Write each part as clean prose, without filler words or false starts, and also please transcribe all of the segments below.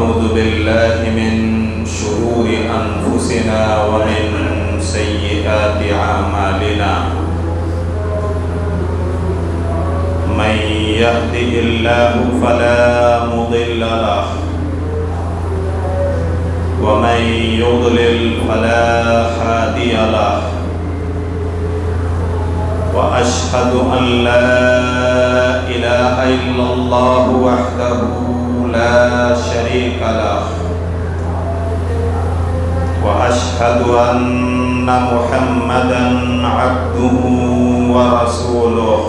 ونعوذ بالله من شرور أنفسنا ومن سيئات أعمالنا. من يهده الله فلا مضل له ومن يضلل فلا هادي له. وأشهد أن لا إله إلا الله وحده لا شريك له. وأشهد أن محمدا عبده ورسوله.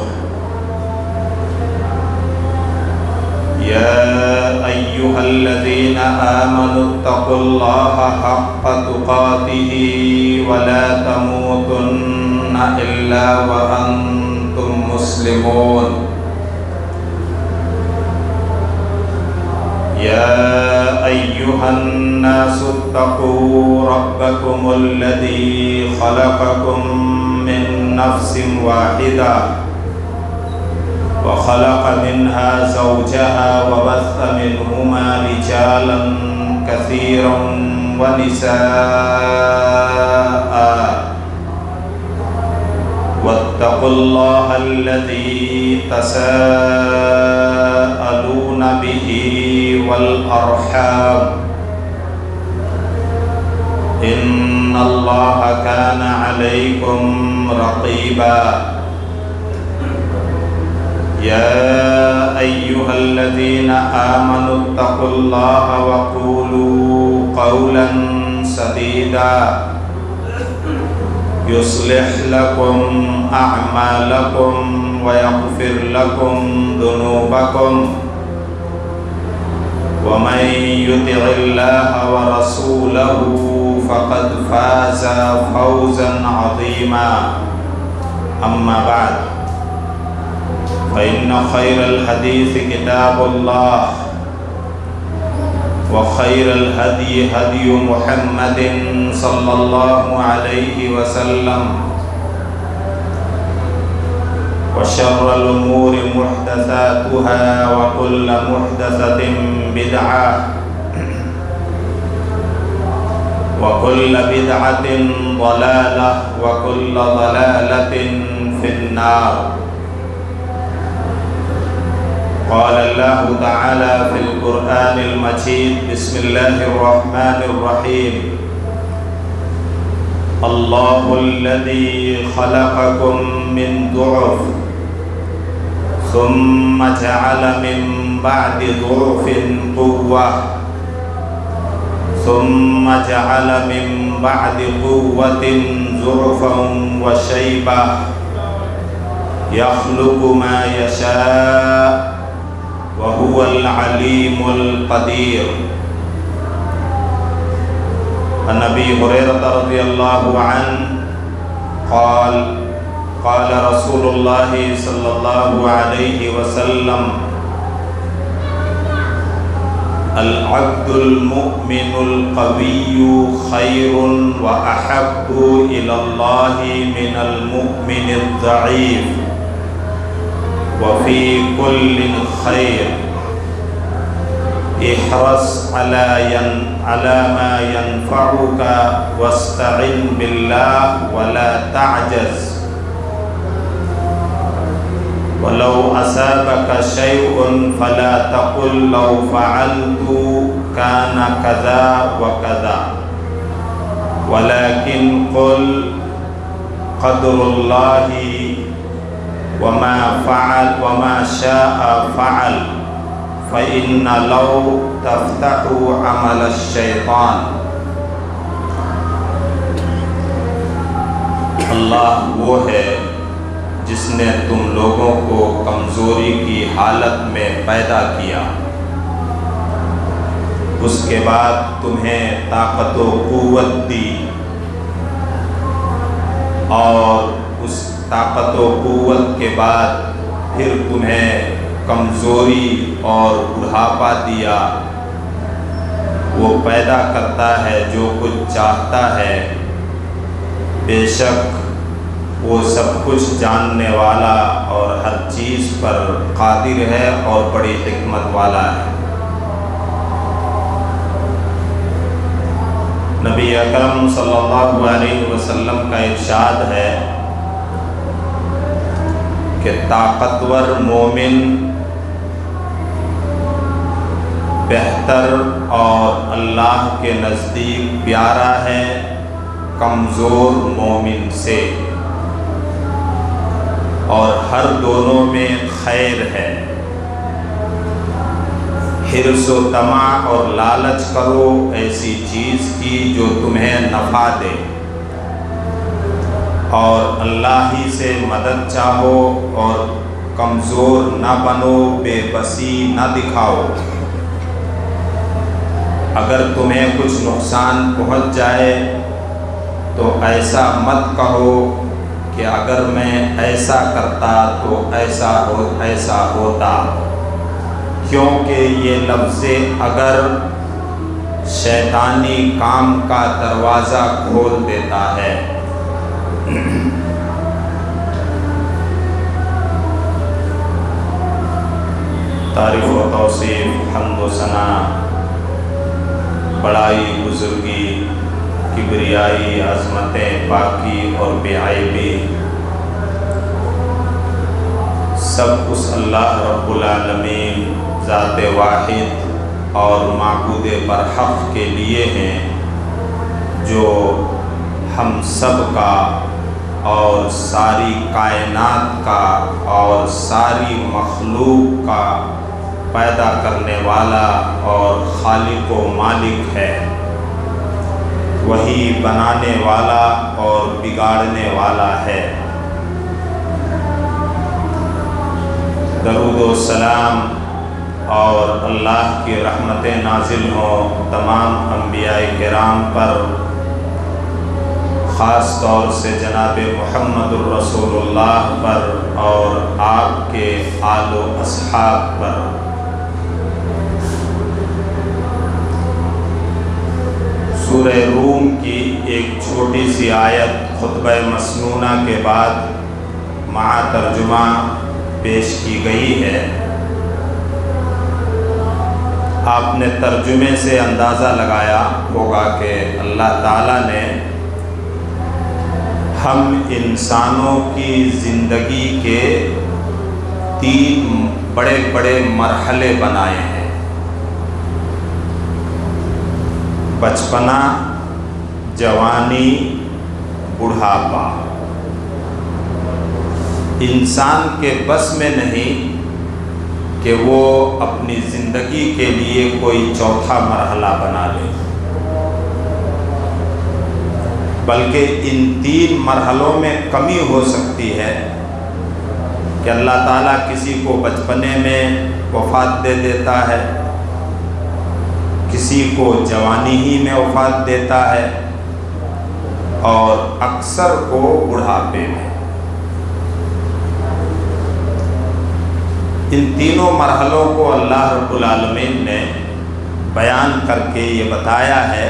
يا أيها الذين آمنوا اتقوا الله حق تقاته ولا تموتن إلا وأنتم مسلمون. يا أيها الناس اتقوا ربكم الذي خلقكم من نفس واحدة وخلق منها زوجها وبث منهما رجالا كثيرا ونساء. واتقوا الله الذي تساءلون به والأرحام إن الله كان عليكم رقيبا. يا أيها الذين آمنوا اتقوا الله وقولوا قولا سديدا يصلح لكم أعمالكم ويغفر لكم ذنوبكم. ومن يطع الله ورسوله فقد فاز فوزا عظيما. أما بعد فإن خير الحديث كتاب الله وخير الهدي هدي محمد صلى الله عليه وسلم. وشر الأمور محدثاتها وكل محدثة بدعة وكل بدعة ضلالة وكل ضلالة في النار. قال الله تعالى في القرآن المجيد: بسم الله الرحمن الرحيم. الله الذي خلقكم من ضعف ثم جعل من بعد ضعف قوة ثم جعل من بعد قوة ضعفا وشيبة يخلق ما يشاء وهو العليم القدير. عن أبي هريرة رضي الله عنه قال: قال رسول الله صلى الله عليه وسلم: العبد المؤمن القوي خير وأحب إلى الله من المؤمن الضعيف وفي كل خير. احرص على ما ينفعك واستعن بالله ولا تعجز. ولو أصابك شيء فلا تقل لو فعلت كان كذا وكذا، ولكن قل قدر الله وما شاء فعل. فإن لو تفتح عمل الشیطان. اللہ وہ ہے جس نے تم لوگوں کو کمزوری کی حالت میں پیدا کیا، اس کے بعد تمہیں طاقت و قوت دی، اور اس طاقت و قوت کے بعد پھر تمہیں کمزوری اور بڑھاپا دیا۔ وہ پیدا کرتا ہے جو کچھ چاہتا ہے، بے شک وہ سب کچھ جاننے والا اور ہر چیز پر قادر ہے اور بڑی حکمت والا ہے۔ نبی اکرم صلی اللہ علیہ وسلم کا ارشاد ہے کہ طاقتور مومن بہتر اور اللہ کے نزدیک پیارا ہے کمزور مومن سے، اور ہر دونوں میں خیر ہے۔ حرص و طمع اور لالچ کرو ایسی چیز کی جو تمہیں نفع دے، اور اللہ ہی سے مدد چاہو اور کمزور نہ بنو، بے بسی نہ دکھاؤ۔ اگر تمہیں کچھ نقصان پہنچ جائے تو ایسا مت کہو کہ اگر میں ایسا کرتا تو ایسا ہوتا، کیونکہ یہ لفظ اگر شیطانی کام کا دروازہ کھول دیتا ہے۔ تعریف و توصیف، حمد و ثنا، بڑائی، بزرگی، کبریائی، عظمتیں، پاکی اور بے عیبی سب اس اللہ رب العالمین ذات واحد اور معبود برحق کے لیے ہیں، جو ہم سب کا اور ساری کائنات کا اور ساری مخلوق کا پیدا کرنے والا اور خالق و مالک ہے۔ وہی بنانے والا اور بگاڑنے والا ہے۔ درود و سلام اور اللہ کی رحمتیں نازل ہوں تمام انبیاء کرام پر، خاص طور سے جناب محمد الرسول اللہ پر اور آپ کے آل و اصحاب پر۔ سورہ روم کی ایک چھوٹی سی آیت خطبہ مسنونہ کے بعد مع ترجمہ پیش کی گئی ہے۔ آپ نے ترجمے سے اندازہ لگایا ہوگا کہ اللہ تعالیٰ نے ہم انسانوں کی زندگی کے 3 بڑے بڑے مرحلے بنائے ہیں: بچپنا، جوانی، بڑھاپا۔ انسان کے بس میں نہیں کہ وہ اپنی زندگی کے لیے کوئی چوتھا مرحلہ بنا لے، بلکہ ان 3 مرحلوں میں کمی ہو سکتی ہے کہ اللہ تعالیٰ کسی کو بچپنے میں وفات دے دیتا ہے، کسی کو جوانی ہی میں وفات دیتا ہے، اور اکثر کو بڑھاپے میں۔ ان تینوں مرحلوں کو اللہ رب العالمین نے بیان کر کے یہ بتایا ہے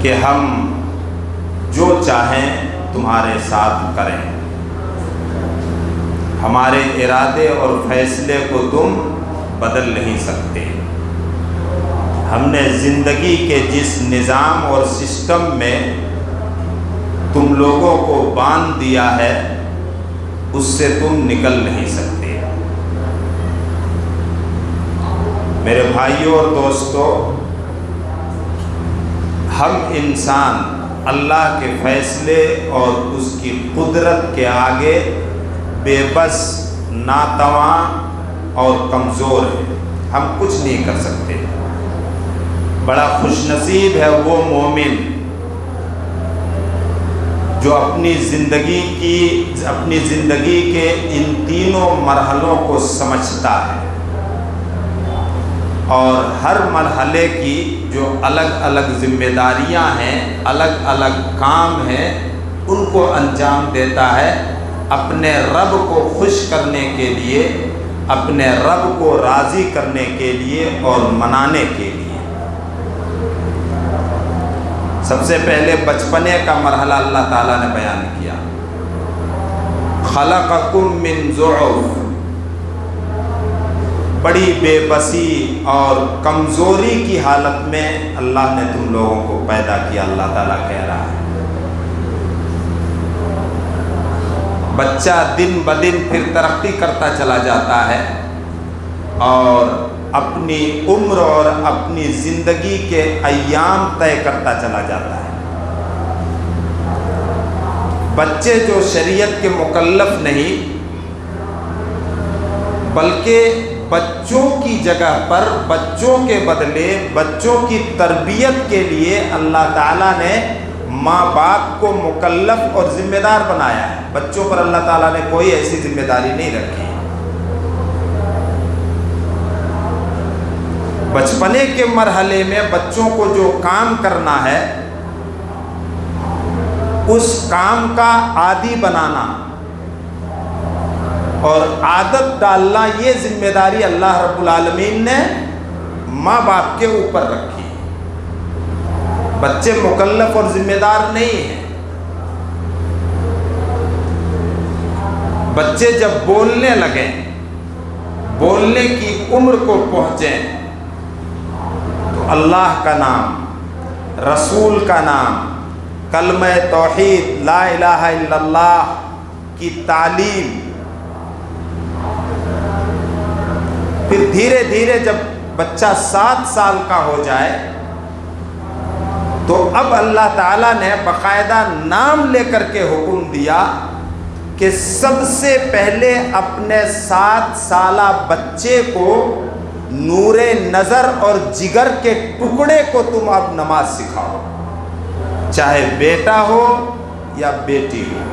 کہ ہم جو چاہیں تمہارے ساتھ کریں، ہمارے ارادے اور فیصلے کو تم بدل نہیں سکتے۔ ہم نے زندگی کے جس نظام اور سسٹم میں تم لوگوں کو باندھ دیا ہے اس سے تم نکل نہیں سکتے۔ میرے بھائیوں اور دوستو، ہم انسان اللہ کے فیصلے اور اس کی قدرت کے آگے بے بس، ناتواں اور کمزور ہیں۔ ہم کچھ نہیں کر سکتے۔ بڑا خوش نصیب ہے وہ مومن جو اپنی زندگی کے ان تینوں مرحلوں کو سمجھتا ہے، اور ہر مرحلے کی جو الگ الگ ذمہ داریاں ہیں، الگ الگ کام ہیں، ان کو انجام دیتا ہے اپنے رب کو خوش کرنے کے لیے، اپنے رب کو راضی کرنے کے لیے اور منانے کے لیے۔ سب سے پہلے بچپنے کا مرحلہ اللہ تعالیٰ نے بیان کیا۔ خلقکم من ضعف، بڑی بے بسی اور کمزوری کی حالت میں اللہ نے تم لوگوں کو پیدا کیا، اللہ تعالیٰ کہہ رہا ہے۔ بچہ دن بدن پھر ترقی کرتا چلا جاتا ہے اور اپنی عمر اور اپنی زندگی کے ایام طے کرتا چلا جاتا ہے۔ بچے جو شریعت کے مکلف نہیں بلکہ بچوں کی جگہ پر، بچوں کے بدلے، بچوں کی تربیت کے لیے اللہ تعالیٰ نے ماں باپ کو مکلف اور ذمہ دار بنایا ہے۔ بچوں پر اللہ تعالیٰ نے کوئی ایسی ذمہ داری نہیں رکھی۔ بچپنے کے مرحلے میں بچوں کو جو کام کرنا ہے اس کام کا عادی بنانا اور عادت ڈالنا، یہ ذمہ داری اللہ رب العالمین نے ماں باپ کے اوپر رکھی۔ بچے مکلف اور ذمہ دار نہیں ہیں۔ بچے جب بولنے لگیں، بولنے کی عمر کو پہنچیں تو اللہ کا نام، رسول کا نام، کلمہ توحید لا الہ الا اللہ کی تعلیم، پھر دھیرے دھیرے جب بچہ 7 سال کا ہو جائے تو اب اللہ تعالیٰ نے باقاعدہ نام لے کر کے حکم دیا کہ سب سے پہلے اپنے 7 سالہ بچے کو نور نظر اور جگر کے ٹکڑے کو تم اب نماز سکھاؤ، چاہے بیٹا ہو یا بیٹی ہو،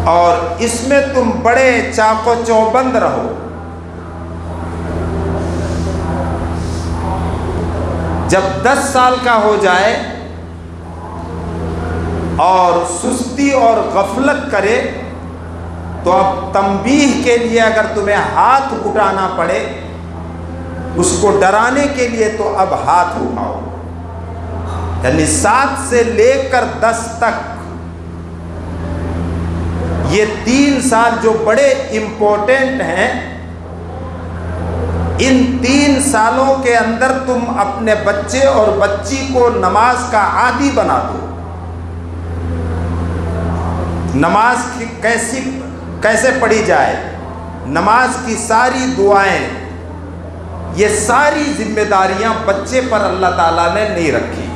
اور اس میں تم بڑے چاق و چوبند رہو۔ جب 10 سال کا ہو جائے اور سستی اور غفلت کرے تو اب تنبیہ کے لیے اگر تمہیں ہاتھ اٹھانا پڑے، اس کو ڈرانے کے لیے تو اب ہاتھ اٹھاؤ۔ یعنی 7 سے لے کر 10 تک یہ 3 سال جو بڑے امپورٹنٹ ہیں، ان 3 سالوں کے اندر تم اپنے بچے اور بچی کو نماز کا عادی بنا دو۔ نماز کیسے پڑھی جائے، نماز کی ساری دعائیں، یہ ساری ذمہ داریاں بچے پر اللہ تعالیٰ نے نہیں رکھی،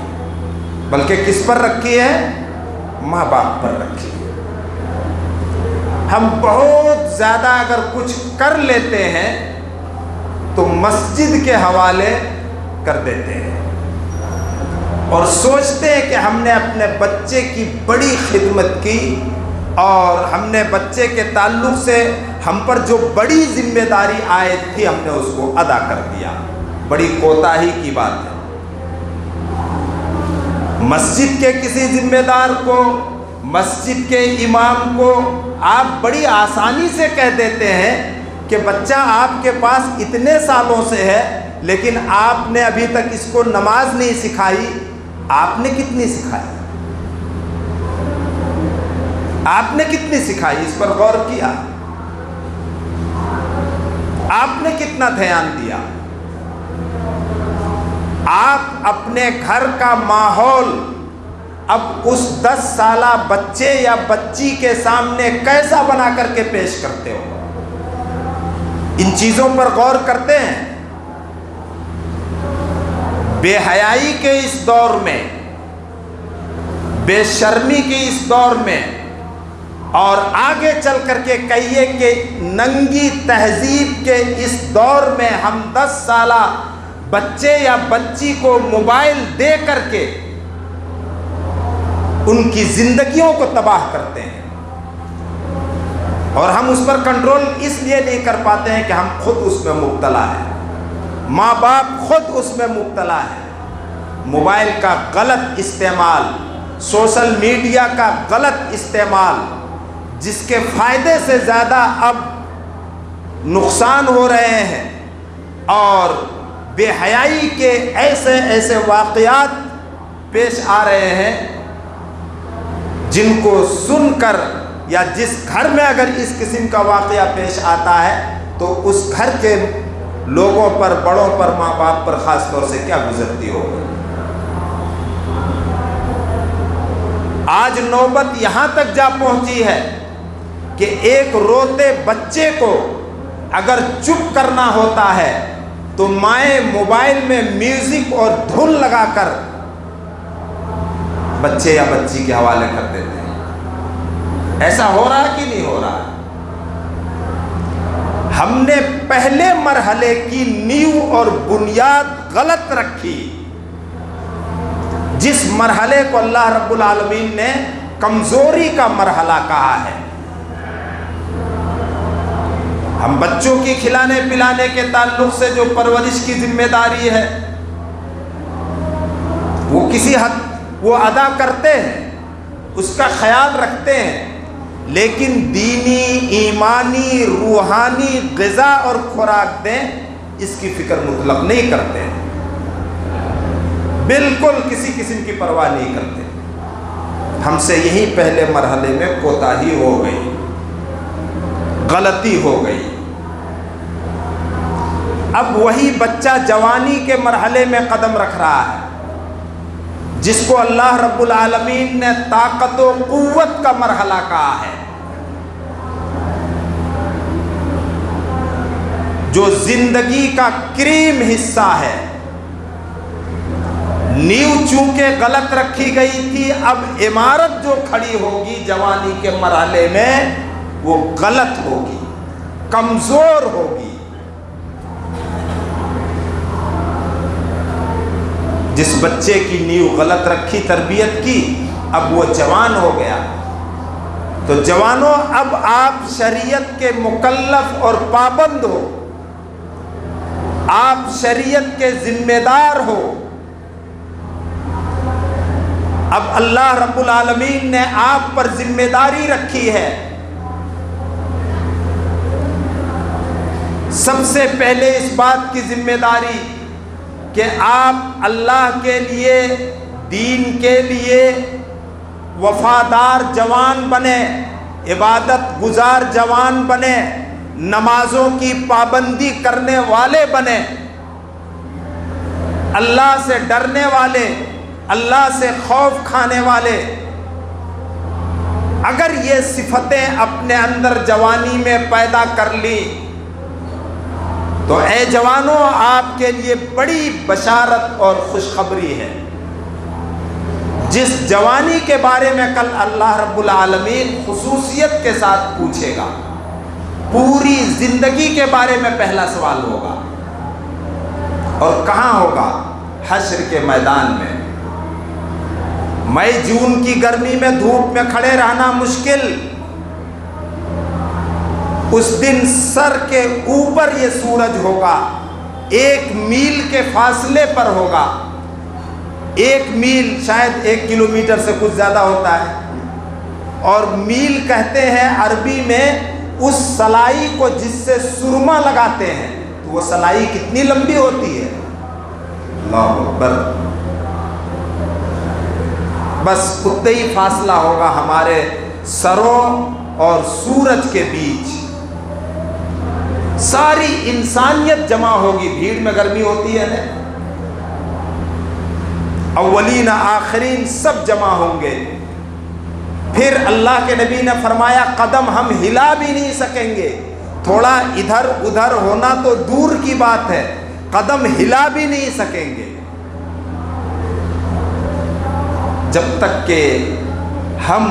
بلکہ کس پر رکھی ہے؟ ماں باپ پر رکھی ہے۔ ہم بہت زیادہ اگر کچھ کر لیتے ہیں تو مسجد کے حوالے کر دیتے ہیں اور سوچتے ہیں کہ ہم نے اپنے بچے کی بڑی خدمت کی اور ہم نے بچے کے تعلق سے ہم پر جو بڑی ذمہ داری عائد تھی ہم نے اس کو ادا کر دیا۔ بڑی کوتاہی کی بات ہے۔ مسجد کے کسی ذمہ دار کو، مسجد کے امام کو آپ بڑی آسانی سے کہہ دیتے ہیں کہ بچہ آپ کے پاس اتنے سالوں سے ہے لیکن آپ نے ابھی تک اس کو نماز نہیں سکھائی۔ آپ نے کتنی سکھائی؟ آپ نے کتنی سکھائی؟ اس پر غور کیا؟ آپ نے کتنا دھیان دیا؟ آپ اپنے گھر کا ماحول اب اس 10 سالہ بچے یا بچی کے سامنے کیسا بنا کر کے پیش کرتے ہو؟ ان چیزوں پر غور کرتے ہیں؟ بے حیائی کے اس دور میں، بے شرمی کے اس دور میں، اور آگے چل کر کے کہیے کہ ننگی تہذیب کے اس دور میں ہم 10 سالہ بچے یا بچی کو موبائل دے کر کے ان کی زندگیوں کو تباہ کرتے ہیں، اور ہم اس پر کنٹرول اس لیے نہیں کر پاتے ہیں کہ ہم خود اس میں مبتلا ہیں، ماں باپ خود اس میں مبتلا ہے۔ موبائل کا غلط استعمال، سوشل میڈیا کا غلط استعمال، جس کے فائدے سے زیادہ اب نقصان ہو رہے ہیں، اور بے حیائی کے ایسے واقعات پیش آ رہے ہیں جن کو سن کر، یا جس گھر میں اگر اس قسم کا واقعہ پیش آتا ہے تو اس گھر کے لوگوں پر، بڑوں پر، ماں باپ پر خاص طور سے کیا گزرتی ہوگی۔ آج نوبت یہاں تک جا پہنچی ہے کہ ایک روتے بچے کو اگر چپ کرنا ہوتا ہے تو مائیں موبائل میں میوزک اور دھن لگا کر بچے یا بچی کے حوالے کر دیتے ہیں۔ ایسا ہو رہا کہ نہیں ہو رہا؟ ہم نے پہلے مرحلے کی نیو اور بنیاد غلط رکھی، جس مرحلے کو اللہ رب العالمین نے کمزوری کا مرحلہ کہا ہے۔ ہم بچوں کی کھلانے پلانے کے تعلق سے جو پرورش کی ذمہ داری ہے وہ کسی حد وہ ادا کرتے ہیں، اس کا خیال رکھتے ہیں، لیکن دینی، ایمانی، روحانی غذا اور خوراک دیں اس کی فکر مطلق نہیں کرتے ہیں، بالکل کسی قسم کی پرواہ نہیں کرتے۔ ہم سے یہی پہلے مرحلے میں کوتاہی ہو گئی، غلطی ہو گئی۔ اب وہی بچہ جوانی کے مرحلے میں قدم رکھ رہا ہے، جس کو اللہ رب العالمین نے طاقت و قوت کا مرحلہ کہا ہے، جو زندگی کا کریم حصہ ہے۔ نیو چونکہ غلط رکھی گئی تھی، اب عمارت جو کھڑی ہوگی جوانی کے مرحلے میں وہ غلط ہوگی، کمزور ہوگی۔ جس بچے کی نیو غلط رکھی، تربیت کی، اب وہ جوان ہو گیا، تو جوانوں اب آپ شریعت کے مکلف اور پابند ہو، آپ شریعت کے ذمہ دار ہو۔ اب اللہ رب العالمین نے آپ پر ذمہ داری رکھی ہے۔ سب سے پہلے اس بات کی ذمہ داری کہ آپ اللہ کے لیے، دین کے لیے وفادار جوان بنے، عبادت گزار جوان بنے، نمازوں کی پابندی کرنے والے بنے، اللہ سے ڈرنے والے، اللہ سے خوف کھانے والے۔ اگر یہ صفتیں اپنے اندر جوانی میں پیدا کر لی تو اے جوانوں، آپ کے لیے بڑی بشارت اور خوشخبری ہے۔ جس جوانی کے بارے میں کل اللہ رب العالمین خصوصیت کے ساتھ پوچھے گا، پوری زندگی کے بارے میں پہلا سوال ہوگا، اور کہاں ہوگا؟ حشر کے میدان میں۔ مئی جون کی گرمی میں دھوپ میں کھڑے رہنا مشکل، اس دن سر کے اوپر یہ سورج ہوگا، 1 میل کے فاصلے پر ہوگا۔ 1 میل شاید 1 کلومیٹر سے کچھ زیادہ ہوتا ہے، اور میل کہتے ہیں عربی میں اس سلائی کو جس سے سرما لگاتے ہیں، تو وہ سلائی کتنی لمبی ہوتی ہے؟ اللہ اکبر! بس اتنا ہی فاصلہ ہوگا ہمارے سروں اور سورج کے بیچ۔ ساری انسانیت جمع ہوگی، بھیڑ میں گرمی ہوتی ہے نا، اولین آخرین سب جمع ہوں گے۔ پھر اللہ کے نبی نے فرمایا قدم ہم ہلا بھی نہیں سکیں گے، تھوڑا ادھر ادھر ہونا تو دور کی بات ہے، قدم ہلا بھی نہیں سکیں گے، جب تک کہ ہم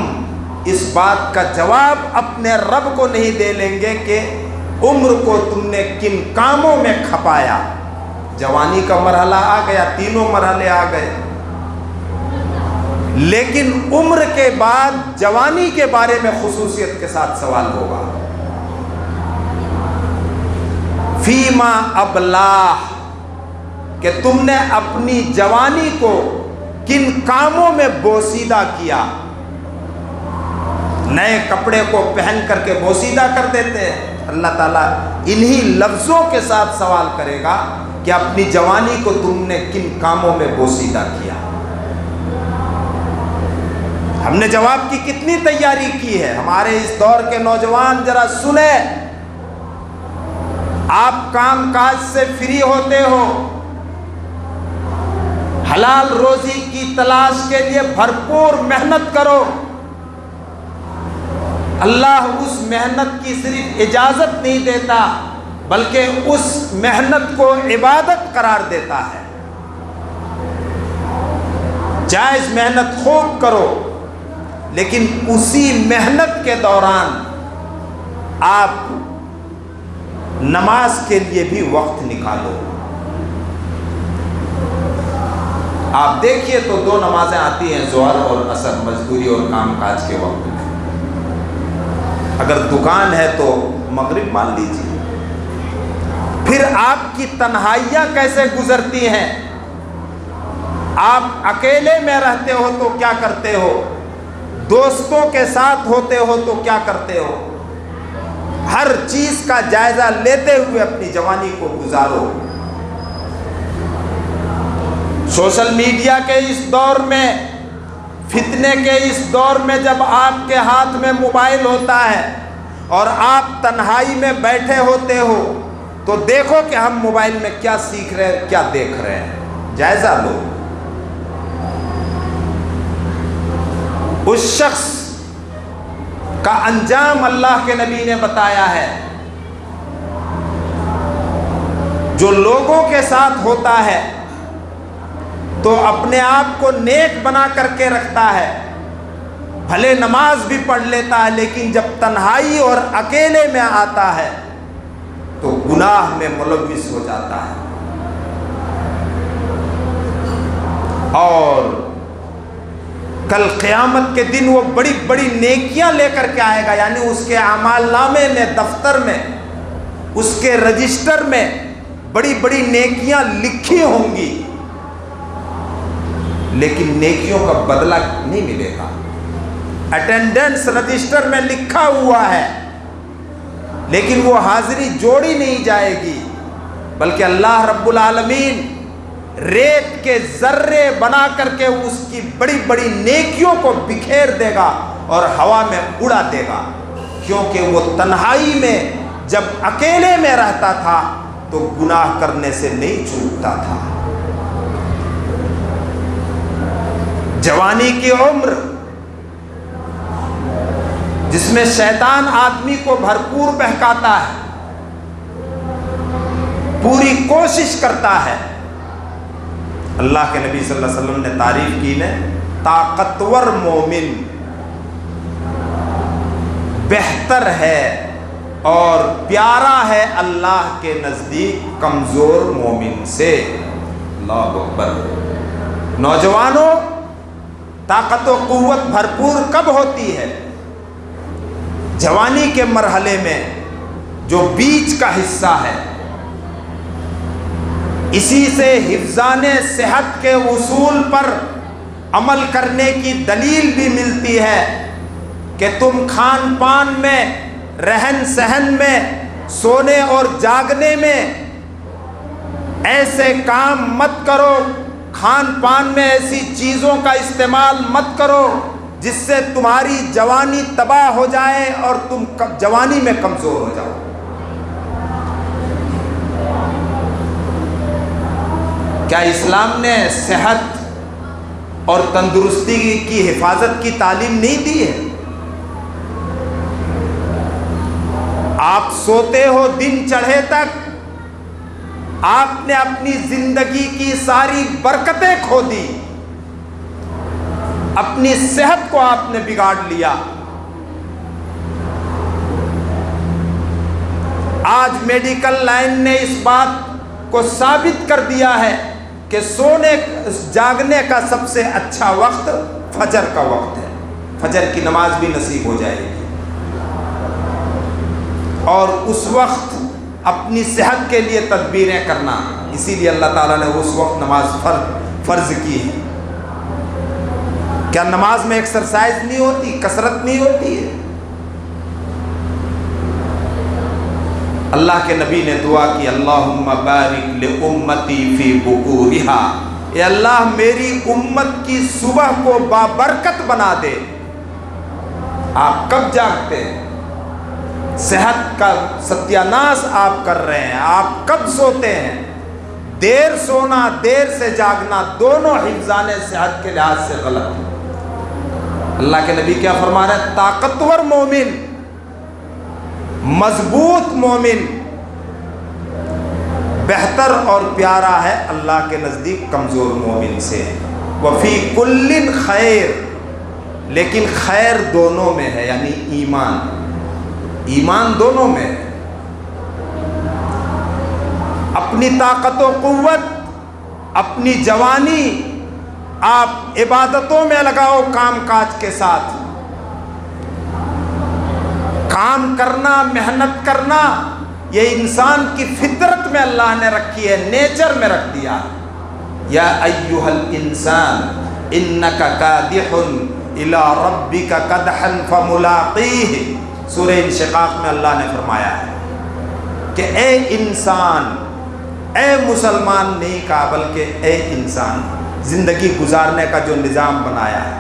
اس بات کا جواب اپنے رب کو نہیں دے لیں گے کہ عمر کو تم نے کن کاموں میں کھپایا۔ جوانی کا مرحلہ آ گیا، تینوں مرحلے آ گئے، لیکن عمر کے بعد جوانی کے بارے میں خصوصیت کے ساتھ سوال ہوگا۔ فیما ابلاہ، کہ تم نے اپنی جوانی کو کن کاموں میں بوسیدہ کیا۔ نئے کپڑے کو پہن کر کے بوسیدہ کر دیتے ہیں، اللہ تعالیٰ انہی لفظوں کے ساتھ سوال کرے گا کہ اپنی جوانی کو تم نے کن کاموں میں بوسیدہ کیا۔ ہم نے جواب کی کتنی تیاری کی ہے؟ ہمارے اس دور کے نوجوان ذرا سنیں، آپ کام کاج سے فری ہوتے ہو، حلال روزی کی تلاش کے لیے بھرپور محنت کرو، اللہ اس محنت کی صرف اجازت نہیں دیتا بلکہ اس محنت کو عبادت قرار دیتا ہے۔ جائز محنت خوب کرو، لیکن اسی محنت کے دوران آپ نماز کے لیے بھی وقت نکالو۔ آپ دیکھیے تو دو نمازیں آتی ہیں، ظہر اور عصر، مزدوری اور کام کاج کے وقت میں۔ اگر دکان ہے تو مغرب مان لیجیے۔ پھر آپ کی تنہائیاں کیسے گزرتی ہیں؟ آپ اکیلے میں رہتے ہو تو کیا کرتے ہو؟ دوستوں کے ساتھ ہوتے ہو تو کیا کرتے ہو؟ ہر چیز کا جائزہ لیتے ہوئے اپنی جوانی کو گزارو۔ سوشل میڈیا کے اس دور میں، فتنے کے اس دور میں، جب آپ کے ہاتھ میں موبائل ہوتا ہے اور آپ تنہائی میں بیٹھے ہوتے ہو تو دیکھو کہ ہم موبائل میں کیا سیکھ رہے ہیں، کیا دیکھ رہے ہیں، جائزہ لو۔ اس شخص کا انجام اللہ کے نبی نے بتایا ہے جو لوگوں کے ساتھ ہوتا ہے تو اپنے آپ کو نیک بنا کر کے رکھتا ہے، بھلے نماز بھی پڑھ لیتا ہے، لیکن جب تنہائی اور اکیلے میں آتا ہے تو گناہ میں ملوث ہو جاتا ہے اور کل قیامت کے دن وہ بڑی بڑی نیکیاں لے کر کے آئے گا، یعنی اس کے اعمال نامے میں، دفتر میں، اس کے رجسٹر میں بڑی بڑی نیکیاں لکھی ہوں گی، لیکن نیکیوں کا بدلہ نہیں ملے گا۔ اٹینڈنس رجسٹر میں لکھا ہوا ہے لیکن وہ حاضری جوڑی نہیں جائے گی، بلکہ اللہ رب العالمین ریت کے ذرے بنا کر کے اس کی بڑی بڑی نیکیوں کو بکھیر دے گا اور ہوا میں اڑا دے گا، کیونکہ وہ تنہائی میں جب اکیلے میں رہتا تھا تو گناہ کرنے سے نہیں چوکتا تھا۔ جوانی کی عمر جس میں شیطان آدمی کو بھرپور بہکاتا ہے، پوری کوشش کرتا ہے، اللہ کے نبی صلی اللہ علیہ وسلم نے تعریف کی نے، طاقتور مومن بہتر ہے اور پیارا ہے اللہ کے نزدیک کمزور مومن سے۔ اللہ اکبر۔ نوجوانوں، طاقت و قوت بھرپور کب ہوتی ہے؟ جوانی کے مرحلے میں جو بیچ کا حصہ ہے، اسی سے حفظان صحت کے اصول پر عمل کرنے کی دلیل بھی ملتی ہے کہ تم کھان پان میں، رہن سہن میں، سونے اور جاگنے میں ایسے کام مت کرو، کھان پان میں ایسی چیزوں کا استعمال مت کرو جس سے تمہاری جوانی تباہ ہو جائے اور تم جوانی میں کمزور ہو جاؤ۔ کیا اسلام نے صحت اور تندرستی کی حفاظت کی تعلیم نہیں دی ہے؟ آپ سوتے ہو دن چڑھے تک، آپ نے اپنی زندگی کی ساری برکتیں کھو دی، اپنی صحت کو آپ نے بگاڑ لیا۔ آج میڈیکل لائن نے اس بات کو ثابت کر دیا ہے کہ سونے جاگنے کا سب سے اچھا وقت فجر کا وقت ہے، فجر کی نماز بھی نصیب ہو جائے گی، اور اس وقت اپنی صحت کے لیے تدبیریں کرنا، اسی لیے اللہ تعالیٰ نے اس وقت نماز فرض کی ہے۔ کیا نماز میں ایکسرسائز نہیں ہوتی، کثرت نہیں ہوتی ہے؟ اللہ کے نبی نے دعا کی، اللہم بارک لامتی فی بکورہا، اے اللہ میری امت کی صبح کو بابرکت بنا دے۔ آپ کب جاگتے ہیں؟ صحت کا ستیاناش آپ کر رہے ہیں. آپ کب سوتے ہیں؟ دیر سونا دیر سے جاگنا دونوں حفظان صحت کے لحاظ سے غلط ہے. اللہ کے نبی کیا فرما رہے ہیں؟ طاقتور مومن، مضبوط مومن بہتر اور پیارا ہے اللہ کے نزدیک کمزور مومن سے. وفی کل خیر، لیکن خیر دونوں میں ہے، یعنی ایمان دونوں میں ہے. اپنی طاقت و قوت، اپنی جوانی آپ عبادتوں میں لگاؤ، کام کاج کے ساتھ کام کرنا، محنت کرنا، یہ انسان کی فطرت میں اللہ نے رکھی ہے، نیچر میں رکھ دیا. یا ایھا الانسان انک کادح الی ربک کدحا فملاقیہ. سورہ انشقاق میں اللہ نے فرمایا ہے کہ اے انسان، اے مسلمان نہیں کہا بلکہ اے انسان، زندگی گزارنے کا جو نظام بنایا ہے،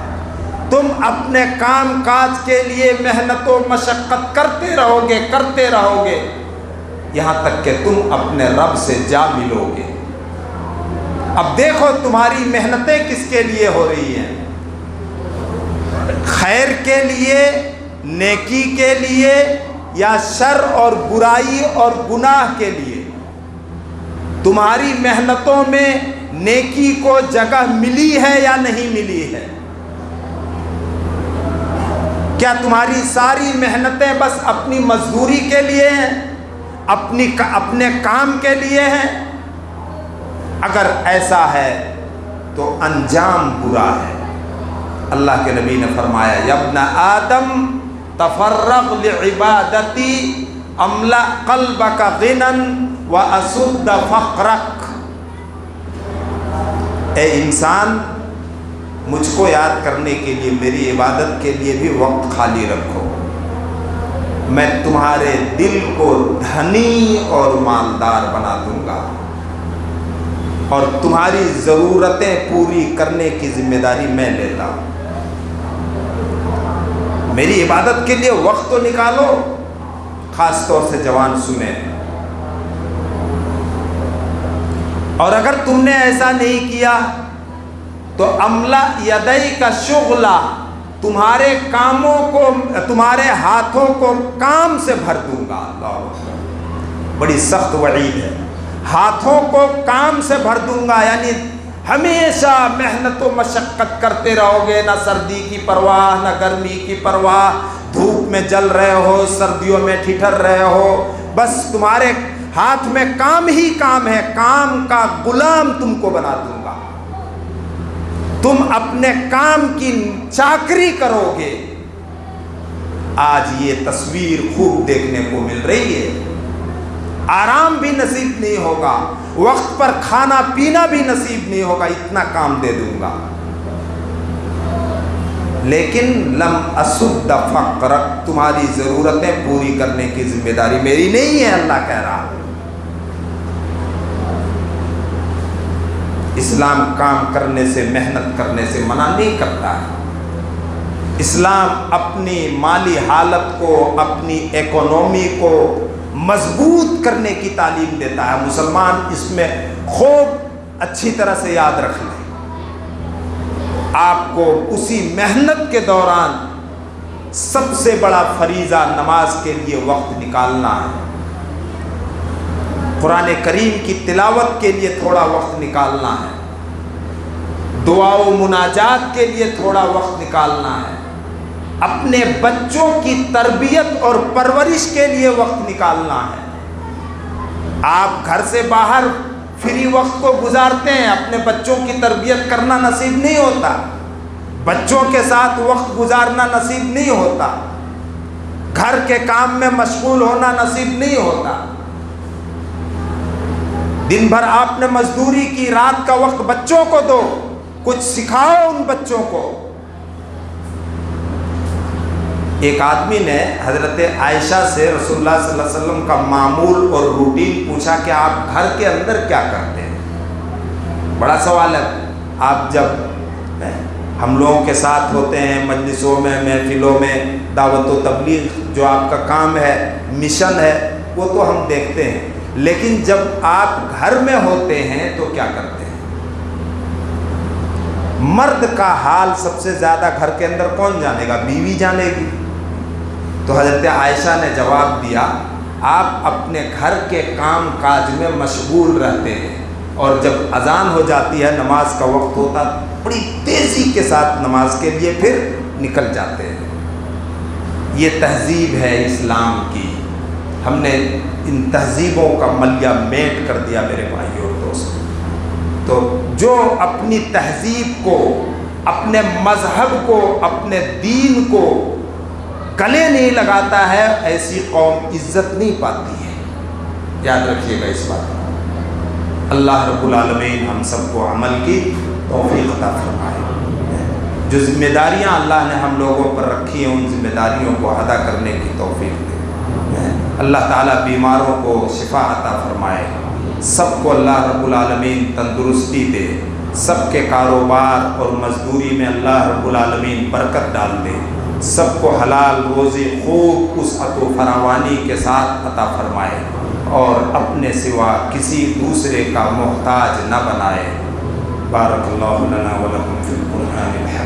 تم اپنے کام کاج کے لیے محنت و مشقت کرتے رہو گے یہاں تک کہ تم اپنے رب سے جا ملو گے. اب دیکھو تمہاری محنتیں کس کے لیے ہو رہی ہیں؟ خیر کے لیے، نیکی کے لیے، یا شر اور برائی اور گناہ کے لیے؟ تمہاری محنتوں میں نیکی کو جگہ ملی ہے یا نہیں ملی ہے؟ کیا تمہاری ساری محنتیں بس اپنی مزدوری کے لیے ہیں، اپنے کام کے لیے ہیں؟ اگر ایسا ہے تو انجام برا ہے. اللہ کے نبی نے فرمایا یا ابن آدم تفرغ لعبادتی املا قلبک غنا واسد فقرک. اے انسان، مجھ کو یاد کرنے کے لیے، میری عبادت کے لیے بھی وقت خالی رکھو. میں تمہارے دل کو دھنی اور مالدار بنا دوں گا، اور تمہاری ضرورتیں پوری کرنے کی ذمہ داری میں لیتا ہوں. میری عبادت کے لیے وقت تو نکالو. خاص طور سے جوان سنیں، اور اگر تم نے ایسا نہیں کیا تو املا یدئی کا شغلہ، تمہارے کاموں کو، تمہارے ہاتھوں کو کام سے بھر دوں گا. اللہ، بڑی سخت وعید ہے. ہاتھوں کو کام سے بھر دوں گا، یعنی ہمیشہ محنت و مشقت کرتے رہو گے، نہ سردی کی پرواہ نہ گرمی کی پرواہ، دھوپ میں جل رہے ہو، سردیوں میں ٹھٹھر رہے ہو، بس تمہارے ہاتھ میں کام ہی کام ہے. کام کا غلام تم کو بنا دوں گا، تم اپنے کام کی چاکری کرو گے. آج یہ تصویر خوب دیکھنے کو مل رہی ہے. آرام بھی نصیب نہیں ہوگا، وقت پر کھانا پینا بھی نصیب نہیں ہوگا، اتنا کام دے دوں گا. لیکن لم اسد فقرک، تمہاری ضرورتیں پوری کرنے کی ذمہ داری میری نہیں ہے. اللہ کہہ رہا، اسلام کام کرنے سے، محنت کرنے سے منع نہیں کرتا ہے. اسلام اپنی مالی حالت کو، اپنی اکنومی کو مضبوط کرنے کی تعلیم دیتا ہے. مسلمان اس میں خوب اچھی طرح سے یاد رکھ لیں. آپ کو اسی محنت کے دوران سب سے بڑا فریضہ نماز کے لیے وقت نکالنا ہے. قرآن کریم کی تلاوت کے لیے تھوڑا وقت نکالنا ہے. دعا و مناجات کے لیے تھوڑا وقت نکالنا ہے. اپنے بچوں کی تربیت اور پرورش کے لیے وقت نکالنا ہے. آپ گھر سے باہر فری وقت کو گزارتے ہیں، اپنے بچوں کی تربیت کرنا نصیب نہیں ہوتا، بچوں کے ساتھ وقت گزارنا نصیب نہیں ہوتا، گھر کے کام میں مشغول ہونا نصیب نہیں ہوتا. دن بھر آپ نے مزدوری کی، رات کا وقت بچوں کو دو، کچھ سکھاؤ ان بچوں کو. ایک آدمی نے حضرت عائشہ سے رسول اللہ صلی اللہ علیہ وسلم کا معمول اور روٹین پوچھا کہ آپ گھر کے اندر کیا کرتے ہیں. بڑا سوال ہے. آپ جب ہم لوگوں کے ساتھ ہوتے ہیں مجلسوں میں، محفلوں میں، دعوت و تبلیغ جو آپ کا کام ہے، مشن ہے، وہ تو ہم دیکھتے ہیں، لیکن جب آپ گھر میں ہوتے ہیں تو کیا کرتے ہیں؟ مرد کا حال سب سے زیادہ گھر کے اندر کون جانے گا؟ بیوی جانے گی۔ تو حضرت عائشہ نے جواب دیا، آپ اپنے گھر کے کام کاج میں مشغول رہتے ہیں، اور جب اذان ہو جاتی ہے، نماز کا وقت ہوتا، بڑی تیزی کے ساتھ نماز کے لیے پھر نکل جاتے ہیں۔ یہ تہذیب ہے اسلام کی، ہم نے ان تہذیبوں کا ملیہ میٹ کر دیا میرے بھائیوں اور دوستوں۔ تو جو اپنی تہذیب کو، اپنے مذہب کو، اپنے دین کو گلے نہیں لگاتا ہے، ایسی قوم عزت نہیں پاتی ہے، یاد رکھیے گا اس بات کو۔ اللہ رب العالمین ہم سب کو عمل کی توفیق عطا فرمائے۔ جو ذمہ داریاں اللہ نے ہم لوگوں پر رکھی ہیں، ان ذمہ داریوں کو ادا کرنے کی توفیق دے۔ اللہ تعالیٰ بیماروں کو شفا عطا فرمائے، سب کو اللہ رب العالمین تندرستی دے، سب کے کاروبار اور مزدوری میں اللہ رب العالمین برکت ڈال دے، سب کو حلال روزی خوب وسعت و فراوانی کے ساتھ عطا فرمائے، اور اپنے سوا کسی دوسرے کا محتاج نہ بنائے۔ بارک اللہ لنا ولکم فی القرآن الحکیم۔